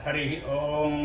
హరి ఓం.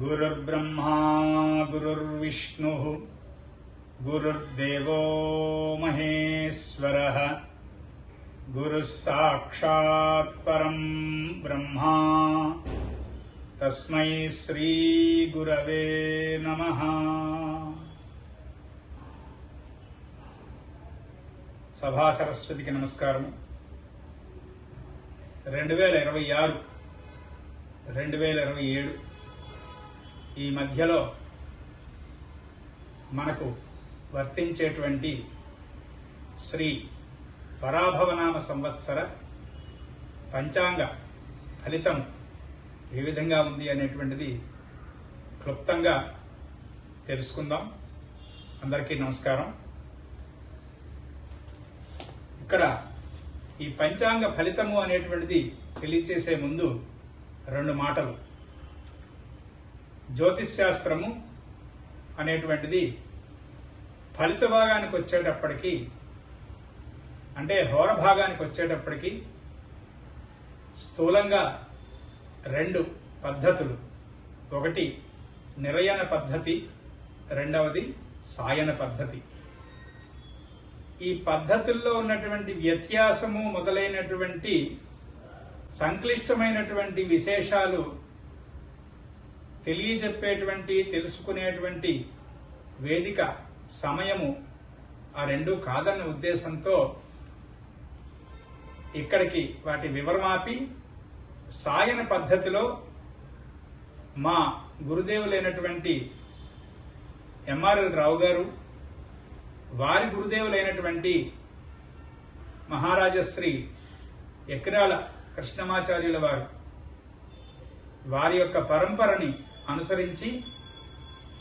గురుర్బ్రహ్మా గురుర్విష్ణుః గురుర్దేవో మహేశ్వరః గురుః సాక్షాత్ పరం బ్రహ్మ తస్మై శ్రీ గురవే నమః. సభా సరస్వతికి నమస్కారం. 2026 2027 ఈ మధ్యలో మనకు వర్తించేటువంటి శ్రీ పరాభవనామ సంవత్సర పంచాంగ ఫలితం ఏ విధంగా ఉంది అనేటువంటిది క్లుప్తంగా తెలుసుకుందాం. అందరికీ నమస్కారం. ఇక్కడ ఈ పంచాంగ ఫలితము అనేటువంటిది తెలియచేసే ముందు 2 మాటలు. జ్యోతిష్ శాస్త్రము అనేటువంటిది ఫలిత భాగానికి వచ్చేటప్పటికి, అంటే హోర భాగానికి వచ్చేటప్పటికి స్థూలంగా 2 పద్ధతులు. ఒకటి నిరయన పద్ధతి, రెండవది సాయన పద్ధతి. ఈ పద్ధతుల్లో ఉన్నటువంటి వ్యత్యాసము మొదలైనటువంటి సంక్లిష్టమైనటువంటి విశేషాలు తెలియజెప్పేటువంటి, తెలుసుకునేటువంటి వేదిక, సమయము ఆ 2 కాదన్న ఉద్దేశంతో ఇక్కడికి వాటి వివరమాపి సాయన పద్ధతిలో మా గురుదేవులైనటువంటి ఎంఆర్ఎల్ రావు గారు, వారి గురుదేవులైనటువంటి మహారాజశ్రీ ఎక్కిరాల కృష్ణమాచార్యుల వారు, వారి యొక్క పరంపరని అనుసరించి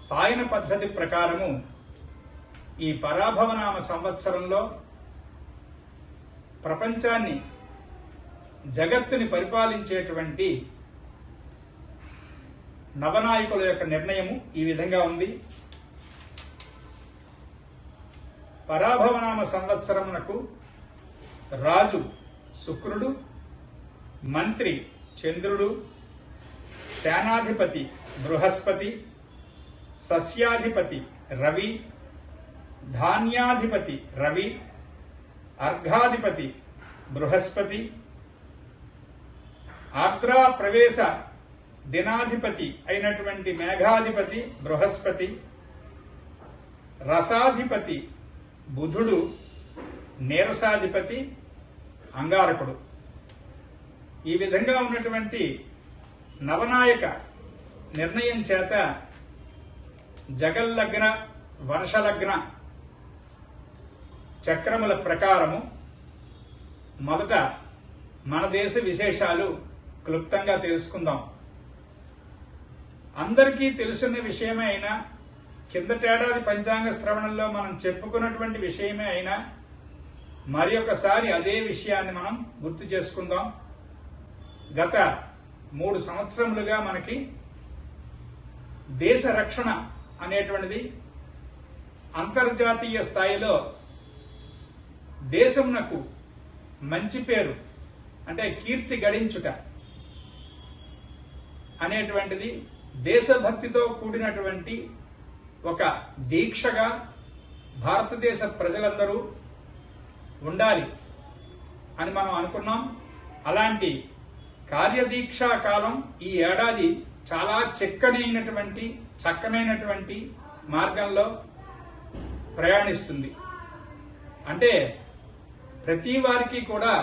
సాయన పద్ధతి ప్రకారము ఈ పరాభవనామ సంవత్సరంలో ప్రపంచాన్ని, జగత్తుని పరిపాలించేటువంటి నవనాయకుల యొక్క నిర్ణయము ఈ విధంగా ఉంది. పరాభవనామ సంవత్సరమునకు రాజు శుక్రుడు, మంత్రి చంద్రుడు, సేనాధిపతి బృహస్పతి, సస్యాధిపతి రవి, ధాన్యాధిపతి రవి, అర్ఘాధిపతి బృహస్పతి, ఆర్ద్రా ప్రవేశ దినాధిపతి అయినటువంటి మేఘాధిపతి బృహస్పతి, రసాధిపతి బుధుడు, నీరసాధిపతి అంగారకుడు. ఈ విధంగా ఉన్నటువంటి నవనాయక నిర్ణయం చేత జగల్లగ్న, వర్షలగ్న చక్రముల ప్రకారము మొదట మన దేశ విశేషాలు క్లుప్తంగా తెలుసుకుందాం. అందరికీ తెలుసున్న విషయమే అయినా, కిందటేడాది పంచాంగ శ్రవణంలో మనం చెప్పుకున్నటువంటి విషయమే అయినా మరి ఒకసారి అదే విషయాన్ని మనం గుర్తు చేసుకుందాం. గత 3 సంవత్సరములుగా మనకి దేశ రక్షణ అనేటువంటిది అంతర్జాతీయ స్థాయిలో దేశమునకు మంచి పేరు, అంటే కీర్తి గడించుట అనేటువంటిది దేశభక్తితో కూడినటువంటి ఒక దీక్షగా భారతదేశ ప్రజలందరూ ఉండాలి అని మనం అనుకున్నాం. అలాంటి కార్యదీక్షా కాలం ఈ ఏడాది చాలా చక్కనైనటువంటి మార్గంలో ప్రయాణిస్తుంది. అంటే ప్రతి వారికి కూడా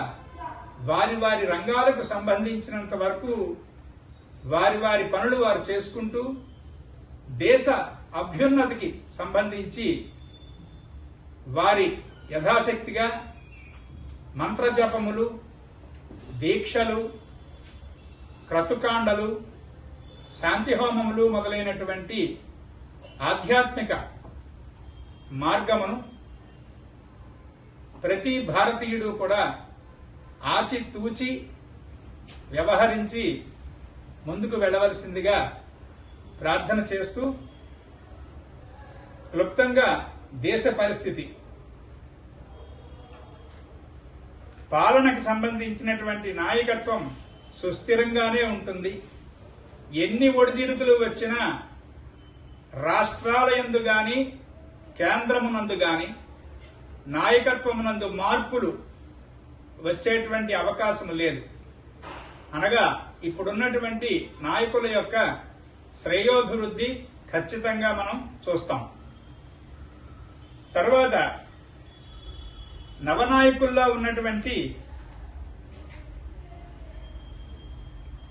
వారి వారి రంగాలకు సంబంధించినంత వరకు వారి వారి పనులు వారు చేసుకుంటూ దేశ అభ్యున్నతికి సంబంధించి వారి యథాశక్తిగా మంత్రజపములు, దీక్షలు, క్రతుకాండలు, శాంతిహోమములు మొదలైనటువంటి ఆధ్యాత్మిక మార్గమును ప్రతి భారతీయుడు కూడా ఆచితూచి వ్యవహరించి ముందుకు వెళ్ళవలసిందిగా ప్రార్థన చేస్తూ, క్లుప్తంగా దేశ పరిస్థితి, పాలనకు సంబంధించినటువంటి నాయకత్వం సుస్థిరంగానే ఉంటుంది. ఎన్ని ఒడిదుడుకులు వచ్చినా రాష్ట్రాల యందు గాని కేంద్రమునందు గాని నాయకత్వమునందు మార్పులు వచ్చేటువంటి అవకాశం లేదు. అనగా ఇప్పుడున్నటువంటి నాయకుల యొక్క శ్రేయోభివృద్ధి ఖచ్చితంగా మనం చూస్తాం. తర్వాత నవనాయకుల్లో ఉన్నటువంటి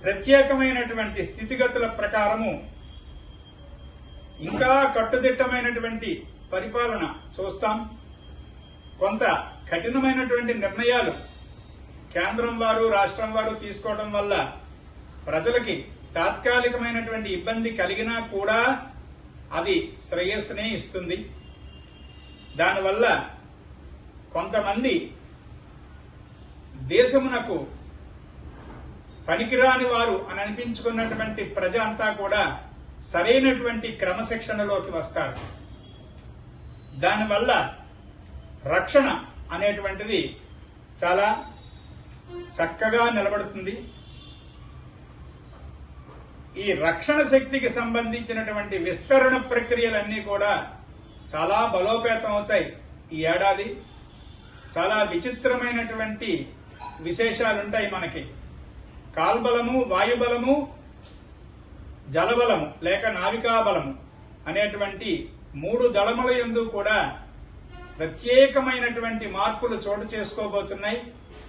ప్రత్యేకమైనటువంటి స్థితిగతుల ప్రకారము ఇంకా కట్టుదిట్టమైనటువంటి పరిపాలన చూస్తాం. కొంత కఠినమైనటువంటి నిర్ణయాలు కేంద్రం వారు, రాష్ట్రం వారు తీసుకోవడం వల్ల ప్రజలకి తాత్కాలికమైనటువంటి ఇబ్బంది కలిగినా కూడా అది శ్రేయస్సునే ఇస్తుంది. దానివల్ల కొంతమంది దేశమునకు పనికిరాని వారు అని అనిపించుకున్నటువంటి ప్రజ అంతా కూడా సరైనటువంటి క్రమశిక్షణలోకి వస్తారు. దానివల్ల రక్షణ అనేటువంటిది చాలా చక్కగా నిలబడుతుంది. ఈ రక్షణ శక్తికి సంబంధించినటువంటి విస్తరణ ప్రక్రియలన్నీ కూడా చాలా బలోపేతం అవుతాయి. ఈ ఏడాది చాలా విచిత్రమైనటువంటి విశేషాలుంటాయి మనకి. కాల్బలము, వాయుబలము, జలబలము లేక నావికాబలము అనేటువంటి 3 దళముల యందు కూడా ప్రత్యేకమైనటువంటి మార్పులు చోటు చేసుకోబోతున్నాయి,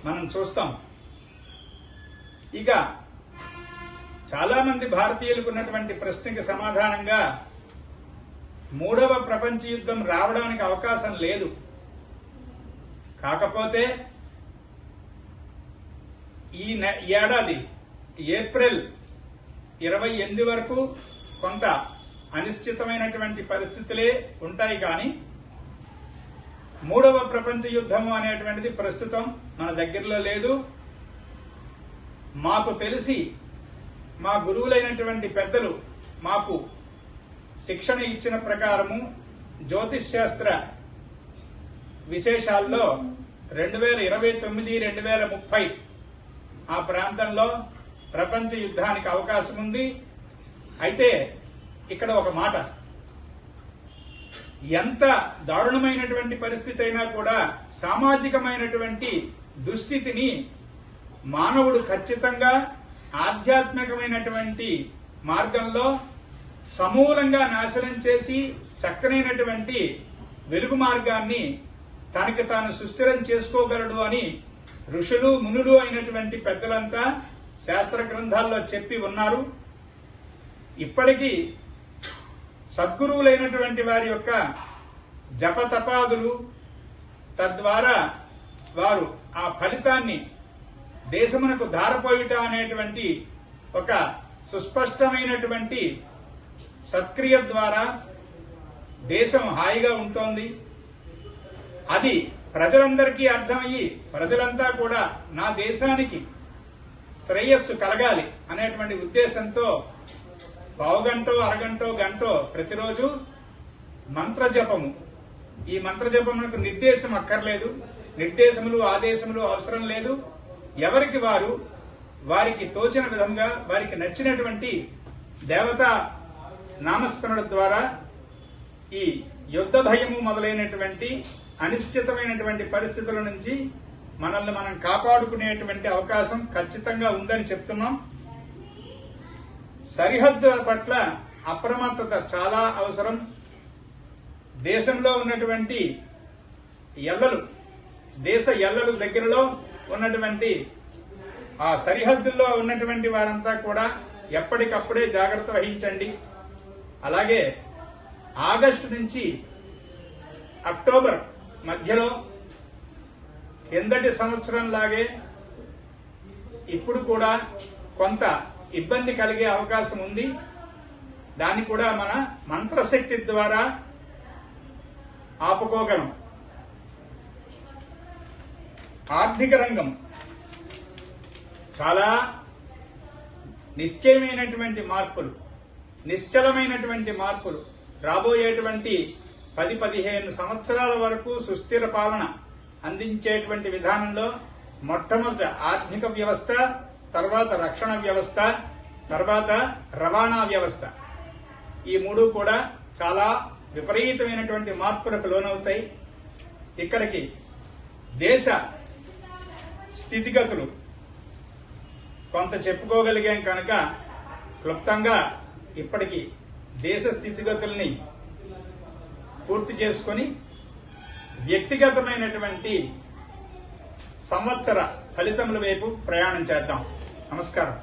మనం చూస్తాం. ఇక చాలా మంది భారతీయులకు ఉన్నటువంటి ప్రశ్నకి సమాధానంగా 3వ ప్రపంచ యుద్ధం రావడానికి అవకాశం లేదు. కాకపోతే ఈ ఏడాది ఏప్రిల్ 28 వరకు కొంత అనిశ్చితమైనటువంటి పరిస్థితులే ఉంటాయి. కానీ 3వ ప్రపంచ యుద్ధము అనేటువంటిది ప్రస్తుతం మన దగ్గరలో లేదు. మాకు తెలిసి మా గురువులైనటువంటి పెద్దలు మాకు శిక్షణ ఇచ్చిన ప్రకారము జ్యోతిష్ శాస్త్ర విశేషాల్లో 2029-2030 ఆ ప్రాంతంలో ప్రపంచ యుద్ధానికి అవకాశం ఉంది. అయితే ఇక్కడ ఒక మాట, ఎంత దారుణమైనటువంటి పరిస్థితి అయినా కూడా సామాజికమైనటువంటి దుస్థితిని మానవుడు ఖచ్చితంగా ఆధ్యాత్మికమైనటువంటి మార్గంలో సమూలంగా నాశనం చేసి చక్కనైనటువంటి వెలుగు మార్గాన్ని తనకి తాను సుస్థిరం చేసుకోగలడు అని ఋషులు, మునులు అయినటువంటి పెద్దలంతా శాస్త్ర గ్రంథాల్లో చెప్పి ఉన్నారు. ఇప్పటికీ సద్గురువులైనటువంటి వారి యొక్క జపతపాదులు, తద్వారా వారు ఆ ఫలితాన్ని దేశమునకు ధారపోయుట అనేటువంటి ఒక సుస్పష్టమైనటువంటి సత్క్రియ ద్వారా దేశం హాయిగా ఉంటోంది. అది ప్రజలందరికీ అర్థమయ్యి ప్రజలంతా కూడా నా దేశానికి శ్రేయస్సు కలగాలి అనేటువంటి ఉద్దేశంతో పావుగంటో, అరగంటో, గంటో ప్రతిరోజు మంత్రజపము. ఈ మంత్రజపమునకు నిర్దేశం అక్కర్లేదు, నిర్దేశములు, ఆదేశములు అవసరం లేదు. ఎవరికి వారు వారికి తోచిన విధంగా వారికి నచ్చినటువంటి దేవతా నామస్మరణ ద్వారా ఈ యుద్ధ భయము మొదలైనటువంటి అనిశ్చితమైనటువంటి పరిస్థితుల నుంచి మనల్ని మనం కాపాడుకునేటువంటి అవకాశం ఖచ్చితంగా ఉందని చెప్తున్నాం. సరిహద్దుల పట్ల అప్రమత్తత చాలా అవసరం. దేశంలో ఉన్నటువంటి ఎల్లలు, దేశ ఎల్లలు దగ్గరలో ఉన్నటువంటి ఆ సరిహద్దుల్లో ఉన్నటువంటి వారంతా కూడా ఎప్పటికప్పుడే జాగ్రత్త వహించండి. అలాగే ఆగస్టు నుంచి అక్టోబర్ మధ్యలో కిందటి సంవత్సరంలాగే ఇప్పుడు కూడా కొంత ఇబ్బంది కలిగే అవకాశం ఉంది. దాన్ని కూడా మన మంత్రశక్తి ద్వారా ఆపుకోగలం. ఆర్థిక రంగం చాలా నిశ్చయమైనటువంటి మార్పులు, నిశ్చలమైనటువంటి మార్పులు రాబోయేటువంటి 10-15 సంవత్సరాల వరకు సుస్థిర పాలన అందించేటువంటి విధానంలో మొట్టమొదట ఆర్థిక వ్యవస్థ, తర్వాత రక్షణ వ్యవస్థ, తర్వాత రవాణా వ్యవస్థ, ఈ మూడు కూడా చాలా విపరీతమైనటువంటి మార్పులకు లోనవుతాయి. ఇక్కడికి దేశ స్థితిగతులు కొంత చెప్పుకోగలిగాం కనుక క్లుప్తంగా ఇప్పటికి దేశ స్థితిగతుల్ని పూర్తి చేసుకొని వ్యక్తిగతమైనటువంటి సంవత్సర ఫలితముల వైపు ప్రయాణం చేద్దాం. నమస్కారం.